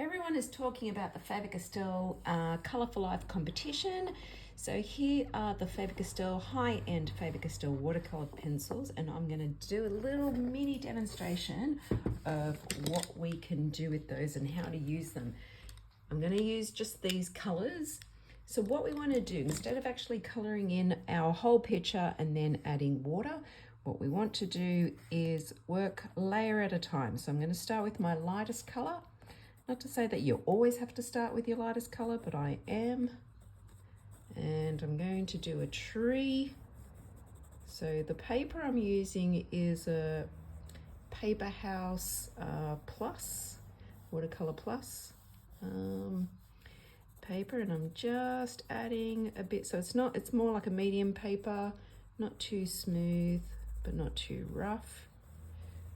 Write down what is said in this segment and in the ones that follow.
Everyone is talking about the Faber-Castell Colour for Life competition. So here are the Faber-Castell high-end Faber-Castell watercolour pencils, and I'm going to do a little mini demonstration of what we can do with those and how to use them. I'm going to use just these colours. So what we want to do, instead of actually colouring in our whole picture and then adding water, what we want to do is work layer at a time. So I'm going to start with my lightest colour. Not to say that you always have to start with your lightest colour, but I am. And I'm going to do a tree. So the paper I'm using is a Paper House Plus, Watercolour Plus paper, and I'm just adding a bit. So it's more like a medium paper, not too smooth, but not too rough.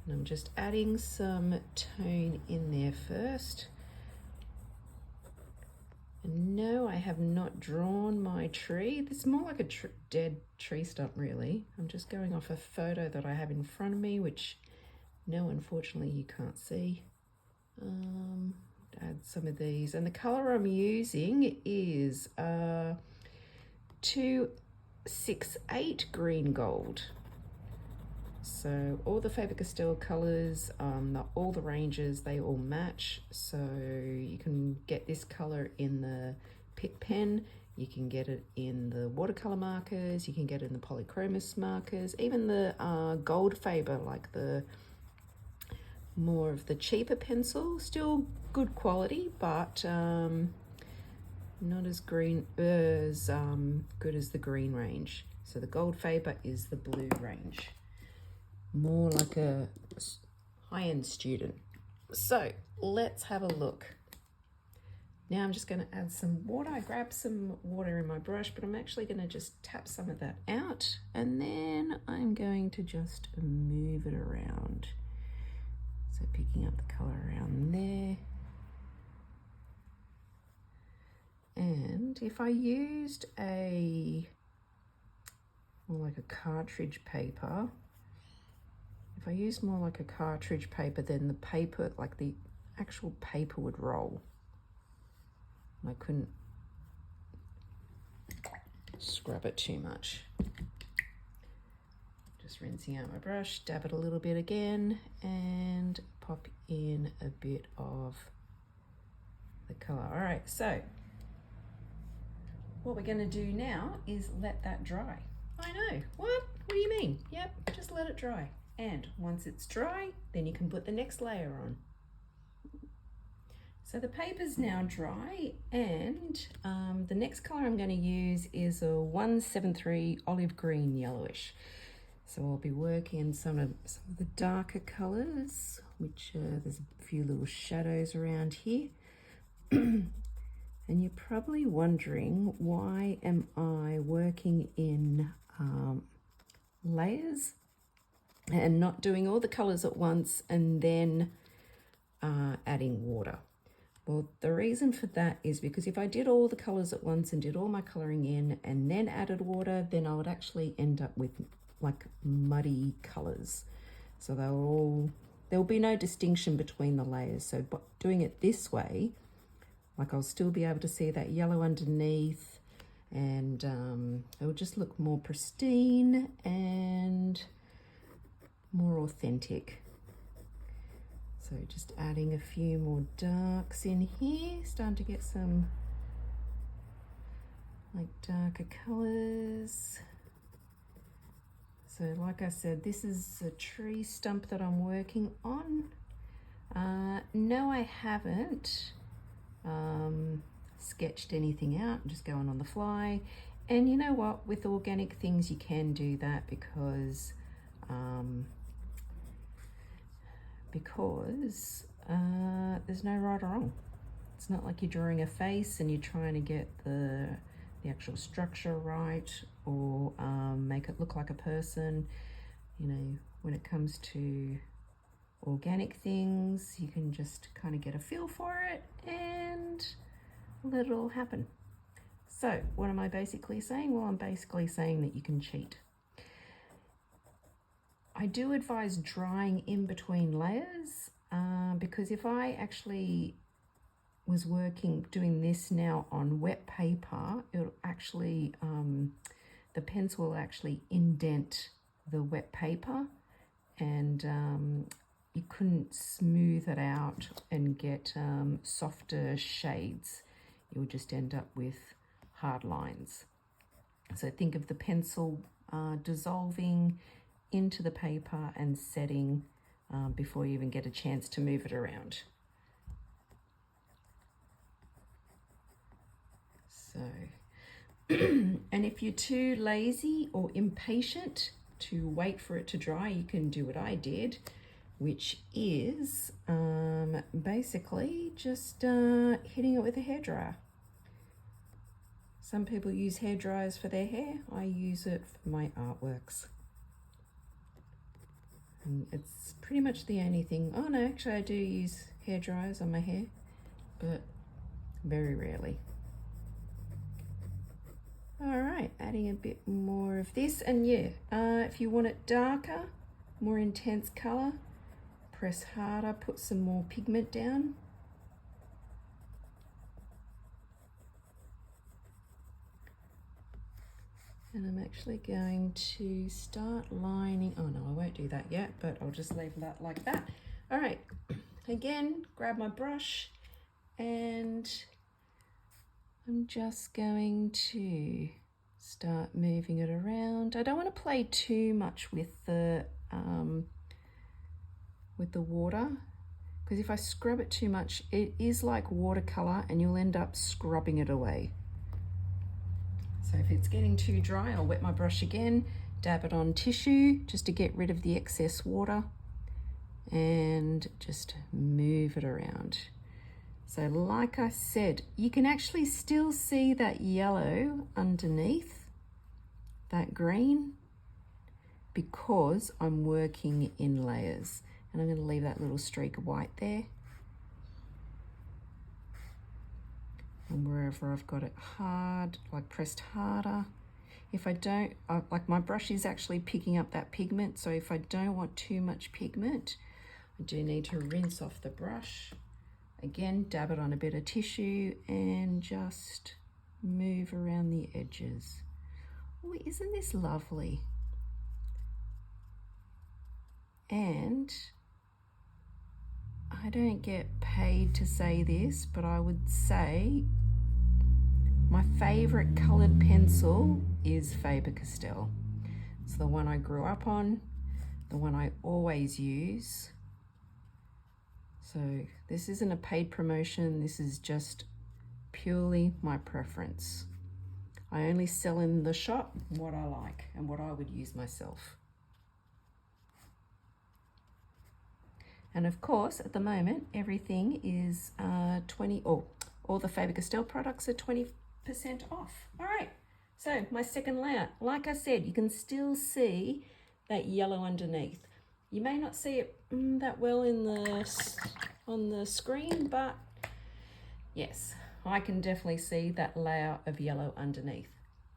And I'm just adding some tone in there first. And no, I have not drawn my tree. This is more like a dead tree stump, really. I'm just going off a photo that I have in front of me, which no, unfortunately, you can't see. Add some of these. And the colour I'm using is 268 green gold. So all the Faber-Castell colours, all the ranges, they all match. So you can get this colour in the Pick pen, you can get it in the watercolour markers, you can get it in the polychromos markers, even the gold Faber, like the more of the cheaper pencil, still good quality, but not as good as the green range. So the gold Faber is the blue range, more like a high-end student. So let's have a look. Now I'm just going to add some water. I grabbed some water in my brush, but I'm actually going to just tap some of that out, and then I'm going to just move it around. So picking up the colour around there. And if I used more like a cartridge paper, then the paper, like the actual paper, would roll. And I couldn't scrub it too much. Just rinsing out my brush, dab it a little bit again, and pop in a bit of the colour. All right, so what we're going to do now is let that dry. I know, what do you mean? Yep, just let it dry. And once it's dry, then you can put the next layer on. So the paper's now dry, and the next colour I'm going to use is a 173 olive green yellowish. So I'll be working some of the darker colours, which there's a few little shadows around here. And you're probably wondering, why am I working in layers and not doing all the colours at once and then adding water? Well, the reason for that is because if I did all the colours at once and did all my colouring in and then added water, then I would actually end up with like muddy colours. So there'll be no distinction between the layers. So doing it this way, like I'll still be able to see that yellow underneath, and it will just look more pristine and more authentic. So just adding a few more darks in here, starting to get some like darker colours. So like I said, this is a tree stump that I'm working on. No, I haven't sketched anything out. I'm just going on the fly. And you know what, with organic things you can do that because there's no right or wrong. It's not like you're drawing a face and you're trying to get the actual structure right, or make it look like a person. You know, when it comes to organic things, you can just kind of get a feel for it and let it all happen. So what am I basically saying? Well, I'm basically saying that you can cheat. I do advise drying in between layers because if I actually was doing this now on wet paper, it'll actually, the pencil will actually indent the wet paper, and you couldn't smooth it out and get softer shades. You would just end up with hard lines. So think of the pencil dissolving into the paper and setting before you even get a chance to move it around. So, and if you're too lazy or impatient to wait for it to dry, you can do what I did, which is basically just hitting it with a hairdryer. Some people use hair dryers for their hair. I use it for my artworks. And it's pretty much the only thing. Oh no, actually I do use hair dryers on my hair, but very rarely. All right, adding a bit more of this. And yeah, if you want it darker, more intense color, press harder, put some more pigment down. And I'm actually going to start lining, oh no, I won't do that yet, but I'll just leave that like that. All right, again, grab my brush, and I'm just going to start moving it around. I don't want to play too much with the water, because if I scrub it too much, it is like watercolor and you'll end up scrubbing it away. So if it's getting too dry, I'll wet my brush again, dab it on tissue just to get rid of the excess water, and just move it around. So like I said, you can actually still see that yellow underneath that green because I'm working in layers. And I'm going to leave that little streak of white there. And wherever I've got it hard, like pressed harder. If I don't, like my brush is actually picking up that pigment, so if I don't want too much pigment, I do need to rinse off the brush. Again, dab it on a bit of tissue and just move around the edges. Oh, isn't this lovely? And I don't get paid to say this, but I would say my favorite colored pencil is Faber-Castell. It's the one I grew up on, the one I always use. So this isn't a paid promotion, this is just purely my preference. I only sell in the shop what I like and what I would use myself. And of course, at the moment, everything is all the Faber-Castell products are 20% off. All right, so my second layer, like I said, you can still see that yellow underneath. You may not see it that well on the screen, but yes, I can definitely see that layer of yellow underneath.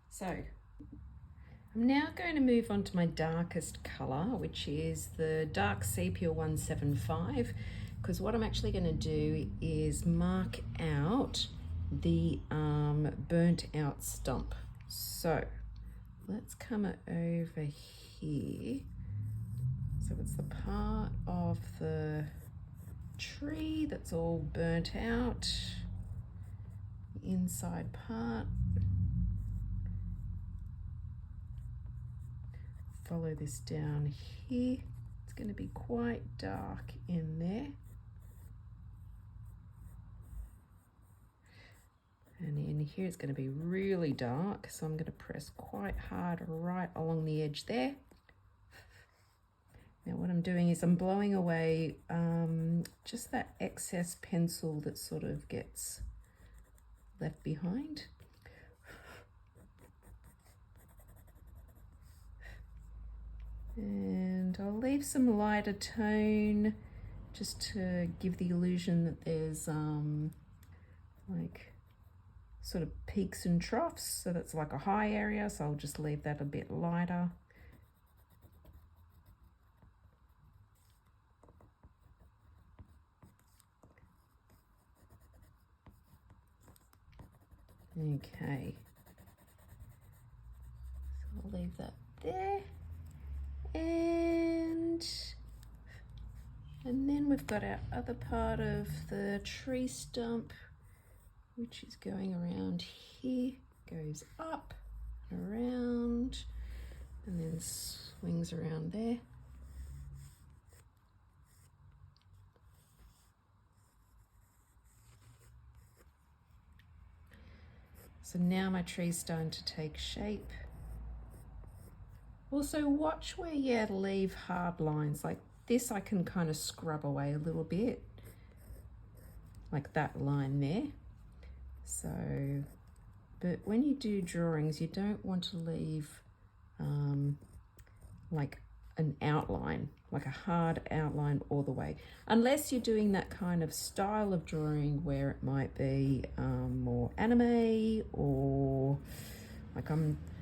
So I'm now going to move on to my darkest color, which is the dark sepia 175, because what I'm actually going to do is mark out the burnt out stump. So let's come over here. So it's the part of the tree that's all burnt out, the inside part. Follow this down here. It's going to be quite dark in there. And in here it's going to be really dark, so I'm going to press quite hard right along the edge there. Now what I'm doing is I'm blowing away just that excess pencil that sort of gets left behind. And I'll leave some lighter tone just to give the illusion that there's like sort of peaks and troughs, so that's like a high area, so I'll just leave that a bit lighter. Okay, so I'll leave that there. And then we've got our other part of the tree stump, which is going around here, goes up, around, and then swings around there. So now my tree's starting to take shape. Also watch where you leave hard lines. Like this I can kind of scrub away a little bit, like that line there. So, but when you do drawings, you don't want to leave like an outline, like a hard outline all the way, unless you're doing that kind of style of drawing where it might be more anime, or like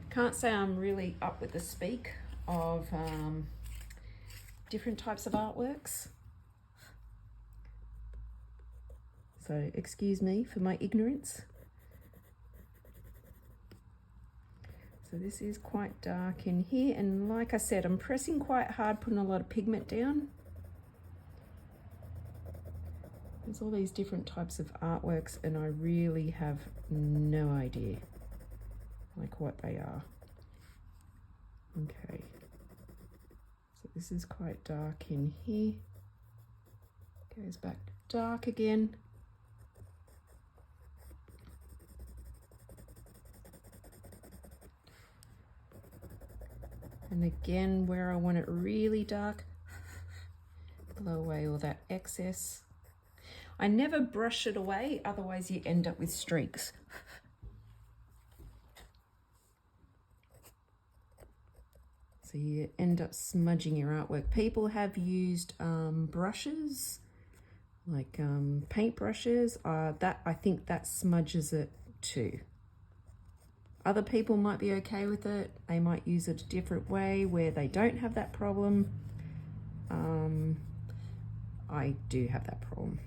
can't say I'm really up with the speak of different types of artworks, so excuse me for my ignorance. So this is quite dark in here, and like I said, I'm pressing quite hard, putting a lot of pigment down. There's all these different types of artworks and I really have no idea like what they are. Okay, so this is quite dark in here, goes back dark again. And again, where I want it really dark, blow away all that excess. I never brush it away, otherwise you end up with streaks. So you end up smudging your artwork. People have used brushes, like paint brushes. I think that smudges it too. Other people might be okay with it. They might use it a different way where they don't have that problem. I do have that problem.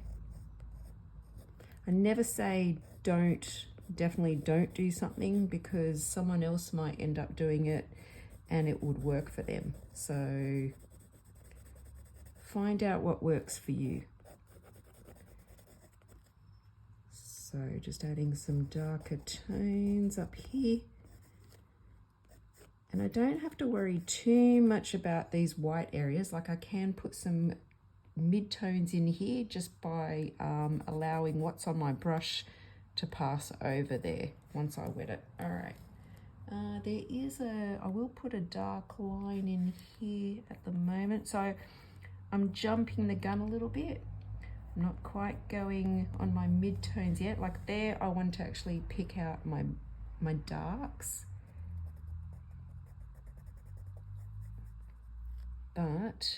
I never say definitely don't do something, because someone else might end up doing it and it would work for them. So find out what works for you. So just adding some darker tones up here. And I don't have to worry too much about these white areas. Like I can put some mid-tones in here just by allowing what's on my brush to pass over there once I wet it. All right. I will put a dark line in here at the moment. So I'm jumping the gun a little bit. I'm not quite going on my mid-tones yet. Like there, I want to actually pick out my darks. But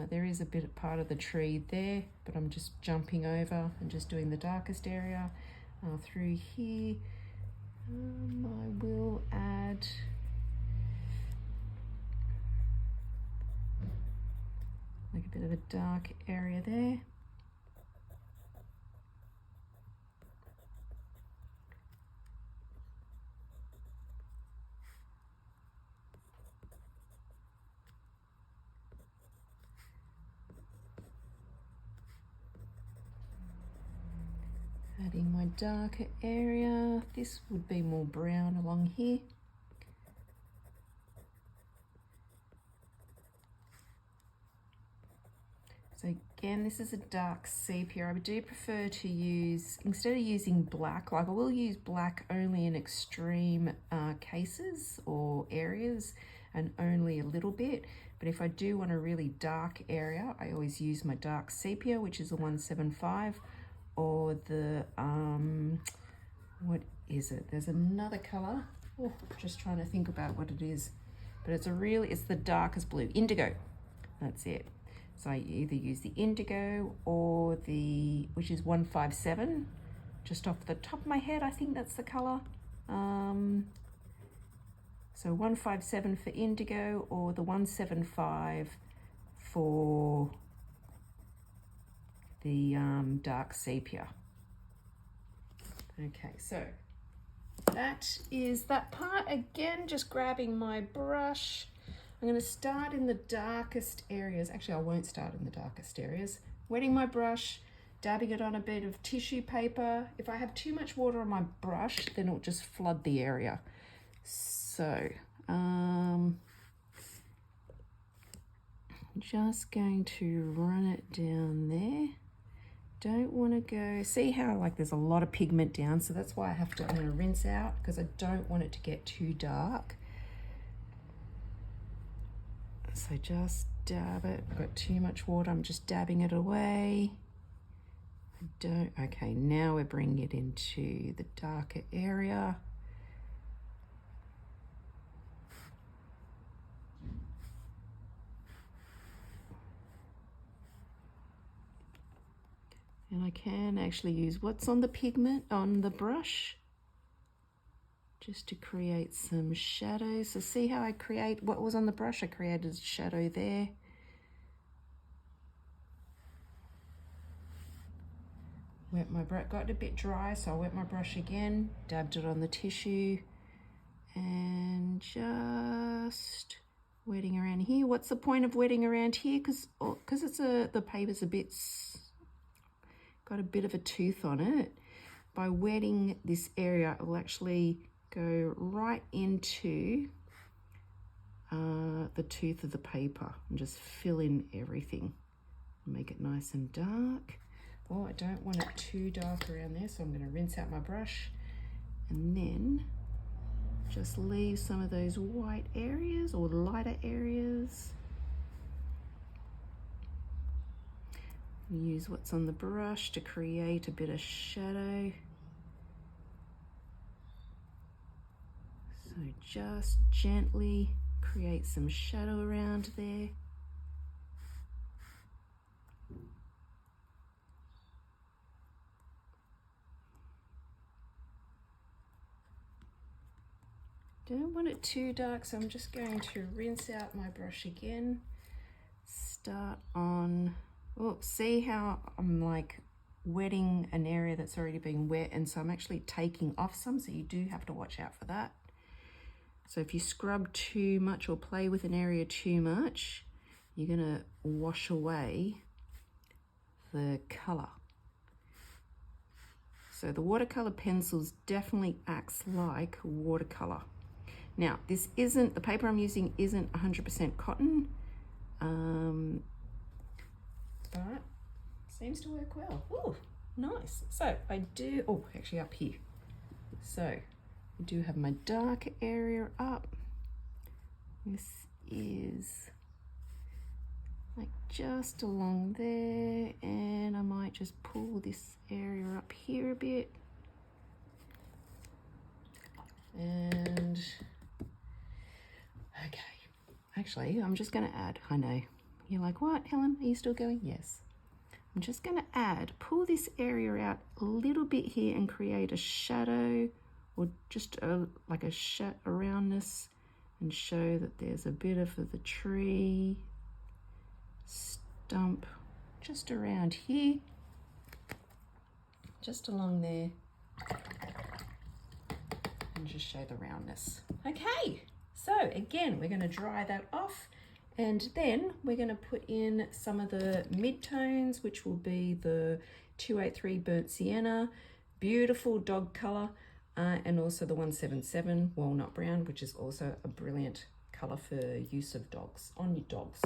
there is a bit of part of the tree there, but I'm just jumping over and just doing the darkest area through here. I will add like a bit of a dark area there. Adding my darker area. This would be more brown along here. So again, this is a dark sepia. I do prefer to use, instead of using black, like I will use black only in extreme cases or areas and only a little bit. But if I do want a really dark area, I always use my dark sepia, which is a 175, or the, what is it? There's another color. Oh, just trying to think about what it is. But it's the darkest blue, indigo. That's it. So I either use the indigo or which is 157, just off the top of my head, I think that's the color. So 157 for indigo, or the 175 for the dark sepia. Okay, so that is that part. Again, just grabbing my brush. I'm going to start in the darkest areas. Actually, I won't start in the darkest areas. Wetting my brush, dabbing it on a bit of tissue paper. If I have too much water on my brush, then it'll just flood the area. So, just going to run it down there. Don't want to go, see how like there's a lot of pigment down, so that's why I'm going to rinse out, because I don't want it to get too dark. So just dab it. I've got too much water, I'm just dabbing it away. Okay, now we're bringing it into the darker area. And I can actually use what's on the pigment on the brush just to create some shadows. So see how I create what was on the brush? I created a shadow there. Wet my brush, got it a bit dry, so I wet my brush again, dabbed it on the tissue, and just wetting around here. What's the point of wetting around here? Because it's the paper's a bit got a bit of a tooth on it. By wetting this area, it will actually go right into the tooth of the paper and just fill in everything. Make it nice and dark. Oh, I don't want it too dark around there, so I'm going to rinse out my brush and then just leave some of those white areas or lighter areas. Use what's on the brush to create a bit of shadow. So just gently create some shadow around there. Don't want it too dark, so I'm just going to rinse out my brush again. Start on, oh, see how I'm like wetting an area that's already been wet, and so I'm actually taking off some, so you do have to watch out for that. So if you scrub too much or play with an area too much, you're gonna wash away the color. So the watercolor pencils definitely acts like watercolor. Now, this isn't, the paper I'm using isn't 100% cotton, but seems to work well. Oh, nice. So I do, oh, actually up here. So I do have my darker area up. This is like just along there, and I might just pull this area up here a bit. And okay, actually, I'm just going to add, I know, you're like, what, Helen, are you still going? Yes. I'm just going to add, pull this area out a little bit here and create a shadow, or just like a roundness, and show that there's a bit of the tree stump just around here, just along there, and just show the roundness. Okay, so again, we're going to dry that off, and then we're going to put in some of the mid-tones, which will be the 283 Burnt Sienna, beautiful dog color, and also the 177 Walnut Brown, which is also a brilliant color for use of dogs, on your dogs,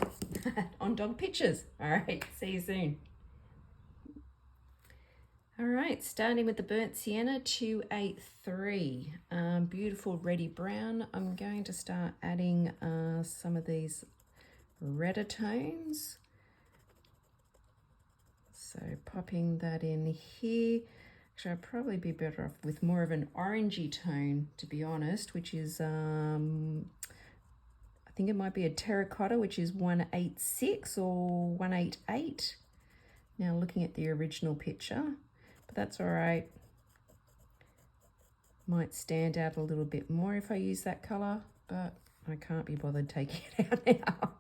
on dog pictures. All right, see you soon. All right, starting with the Burnt Sienna 283, beautiful reddy brown. I'm going to start adding some of these redder tones. So popping that in here. Actually, I'd probably be better off with more of an orangey tone, to be honest, which is, I think it might be a terracotta, which is 186 or 188. Now looking at the original picture, but that's all right. Might stand out a little bit more if I use that color, but I can't be bothered taking it out now.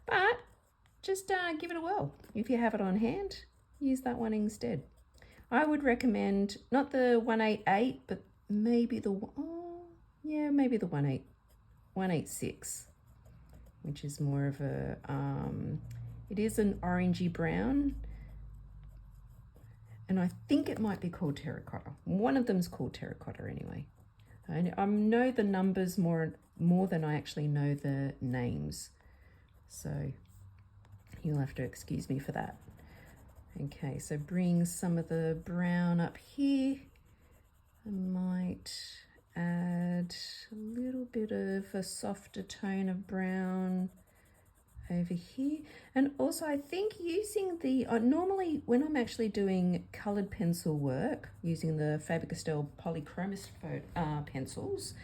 But just give it a whirl. If you have it on hand, use that one instead. I would recommend not the 188, but maybe the, maybe the 186, which is more of a, it is an orangey brown. And I think it might be called terracotta. One of them's called terracotta anyway. I know the numbers more than I actually know the names. So you'll have to excuse me for that. Okay, so bring some of the brown up here. I might add a little bit of a softer tone of brown over here. And also I think using the, normally when I'm actually doing coloured pencil work, using the Faber-Castell polychromos pencils,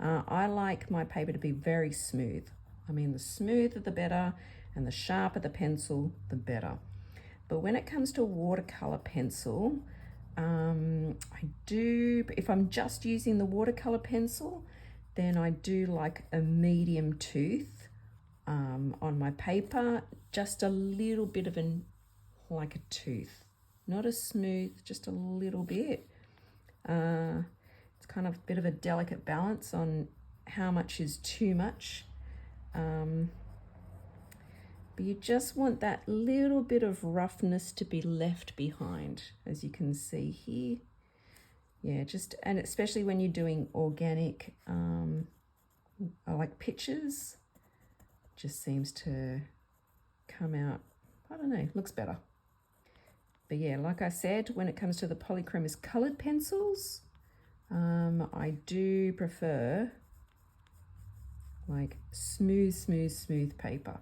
I like my paper to be very smooth. I mean, the smoother the better, and the sharper the pencil, the better. But when it comes to watercolour pencil, I do, if I'm just using the watercolour pencil, then I do like a medium tooth on my paper, just a little bit of like a tooth, not as smooth, just a little bit. It's kind of a bit of a delicate balance on how much is too much. But you just want that little bit of roughness to be left behind, as you can see here. Yeah, and especially when you're doing organic, like pictures, just seems to come out, I don't know, looks better. But yeah, like I said, when it comes to the polychromos coloured pencils, I do prefer like smooth paper.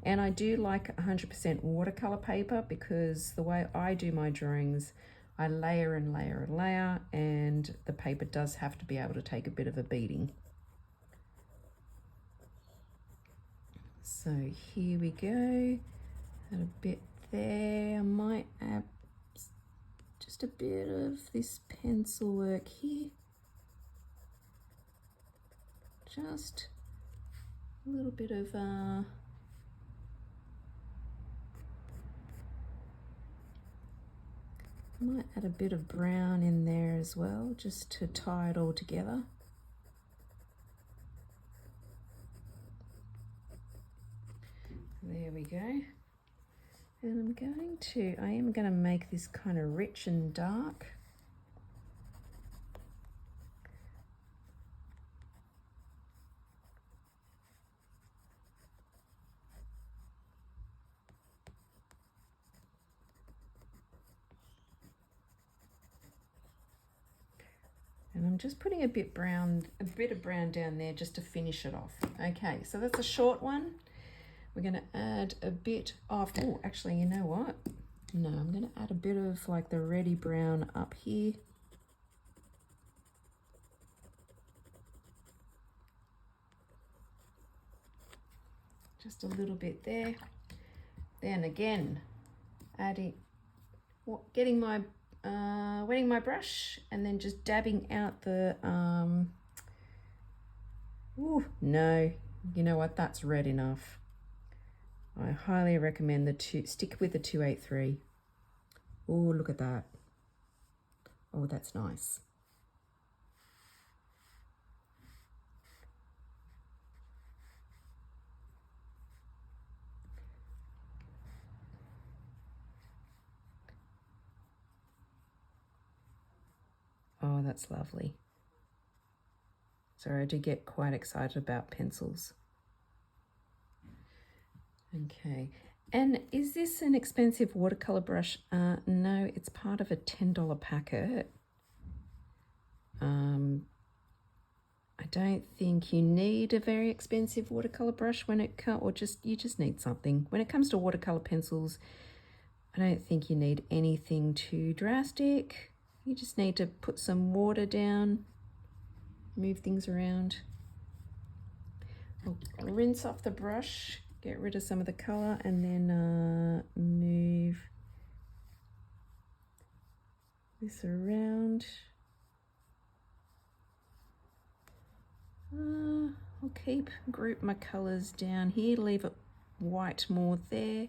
And I do like 100% watercolor paper, because the way I do my drawings, I layer and layer and layer, and the paper does have to be able to take a bit of a beating. So here we go, add a bit there. I might add just a bit of this pencil work here. Just a little bit of might add a bit of brown in there as well, just to tie it all together. There we go. And I am going to make this kind of rich and dark. And I'm just putting a bit of brown down there just to finish it off. Okay, so that's a short one. We're going to add a bit of, oh, actually, you know what? No, I'm going to add a bit of like the reddy brown up here. Just a little bit there. Then again, wetting my brush, and then just dabbing out the, no, you know what? That's red enough. I highly recommend stick with the 283. Oh, look at that. Oh, that's nice. Oh, that's lovely. Sorry, I do get quite excited about pencils. Okay, and is this an expensive watercolor brush? No, it's part of a $10 packet. I don't think you need a very expensive watercolor brush when it you just need something. When it comes to watercolor pencils, I don't think you need anything too drastic. You just need to put some water down, move things around. I'll rinse off the brush, get rid of some of the color, and then move this around. I'll group my colors down here, leave it white more there,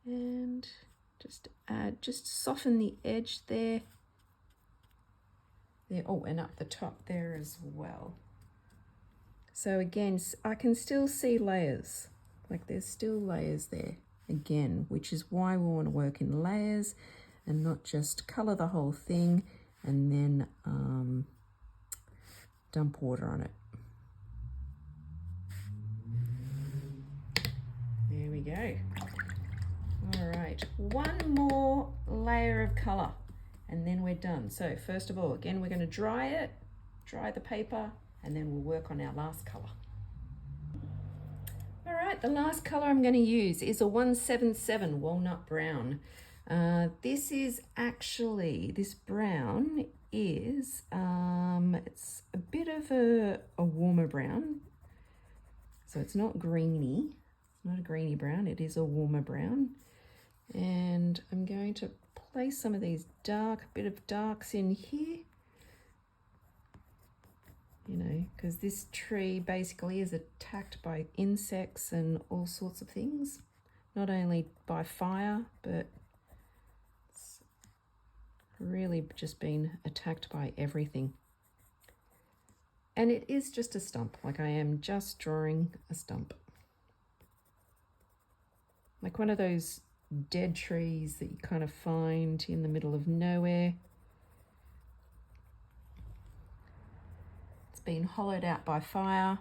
and Just soften the edge there. There, oh, and up the top there as well. So again, I can still see layers, like there's still layers there again, which is why we want to work in layers and not just color the whole thing and then dump water on it. There we go. All right, one more layer of color and then we're done. So first of all, again, we're going to dry the paper, and then we'll work on our last color. All right, the last color I'm going to use is a 177 Walnut Brown. This brown is, it's a bit of a warmer brown. So it's not greeny. It's not a greeny brown, it is a warmer brown. And I'm going to place some of these bit of darks in here. You know, because this tree basically is attacked by insects and all sorts of things. Not only by fire, but it's really just been attacked by everything. And it is just a stump, like I am just drawing a stump. Like one of those dead trees that you kind of find in the middle of nowhere. It's been hollowed out by fire.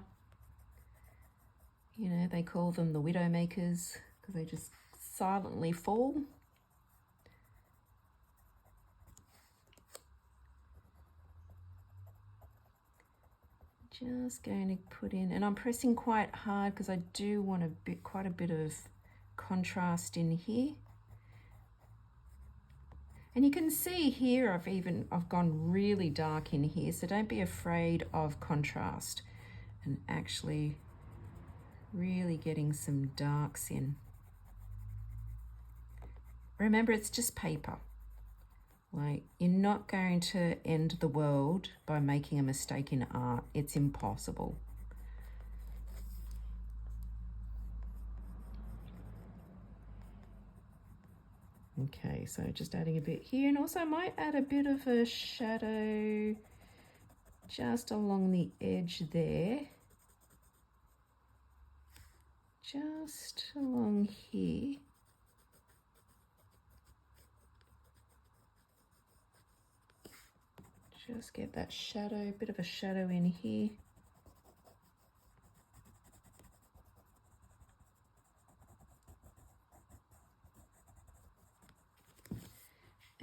You know, they call them the widow makers because they just silently fall. Just going to put in, and I'm pressing quite hard because I do want quite a bit of contrast in here. And you can see here I've gone really dark in here, so don't be afraid of contrast and actually really getting some darks in. Remember, it's just paper. Like, you're not going to end the world by making a mistake in art. It's impossible. Okay, so just adding a bit here, and also I might add a bit of a shadow just along the edge there. Just along here. Just get that shadow, bit of a shadow in here.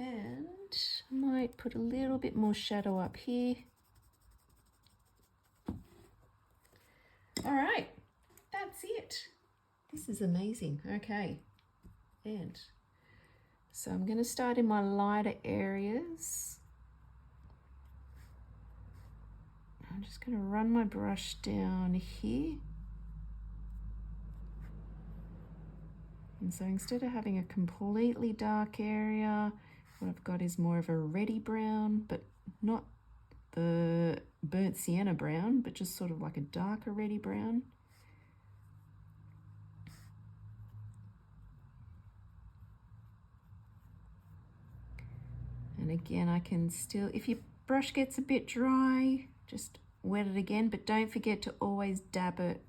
And I might put a little bit more shadow up here. All right, that's it. This is amazing. Okay, and so I'm going to start in my lighter areas. I'm just going to run my brush down here. And so instead of having a completely dark area, what I've got is more of a reddy brown, but not the burnt sienna brown, but just sort of like a darker reddy brown. And again, I can still, if your brush gets a bit dry, just wet it again, but don't forget to always dab it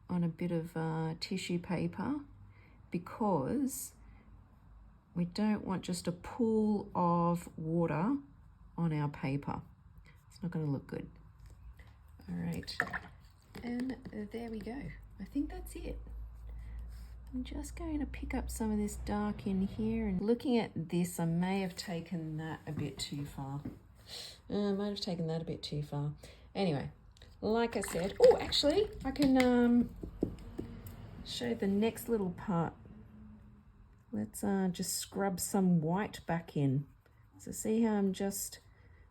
on a bit of tissue paper, because we don't want just a pool of water on our paper. It's not going to look good. All right, and there we go. I think that's it. I'm just going to pick up some of this dark in here, and looking at this, I may have taken that a bit too far. Anyway, like I said, oh, actually, I can show the next little part. Let's just scrub some white back in. So see how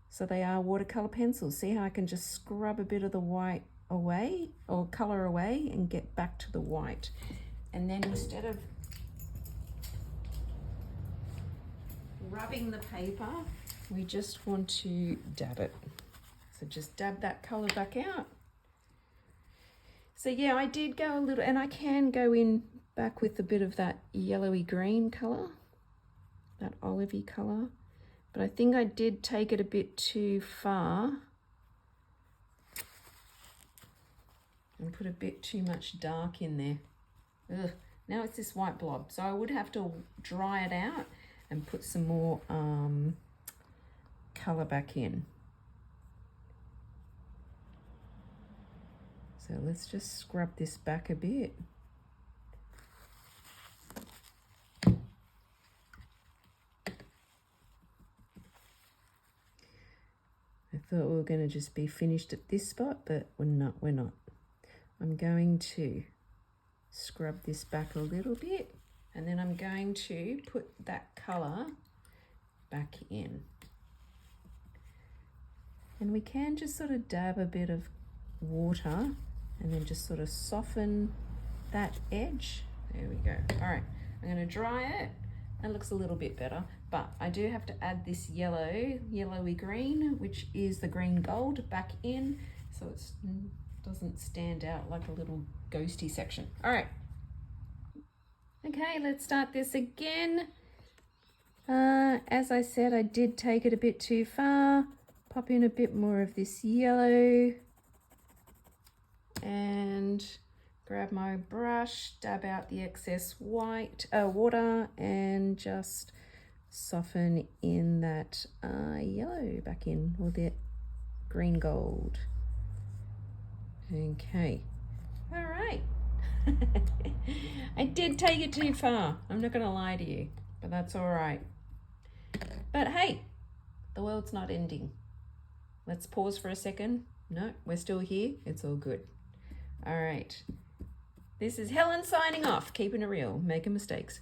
so they are watercolor pencils. See how I can just scrub a bit of the white away, or color away, and get back to the white. And then instead of rubbing the paper, we just want to dab it. So just dab that color back out. So yeah, I did go a little, and I can go in back with a bit of that yellowy green color. that olivey colour. But I think I did take it a bit too far and put a bit too much dark in there. Ugh. Now it's this white blob. So I would have to dry it out and put some more colour back in. So let's just scrub this back a bit. I thought we were going to just be finished at this spot, but we're not. I'm going to scrub this back a little bit, and then I'm going to put that colour back in. And we can just sort of dab a bit of water and then just sort of soften that edge. There we go. All right, I'm going to dry it. That looks a little bit better, but I do have to add this yellowy green, which is the green gold, back in, so it doesn't stand out like a little ghosty section. All right. Okay, let's start this again. As I said, I did take it a bit too far. Pop in a bit more of this yellow and grab my brush, dab out the excess water, and just soften in that yellow back in, or the green gold. Okay, all right. I did take it too far. I'm not gonna lie to you, but that's all right. But hey, the world's not ending. Let's pause for a second. No, we're still here. It's all good. All right. This is Helen signing off. Keeping it real, making mistakes.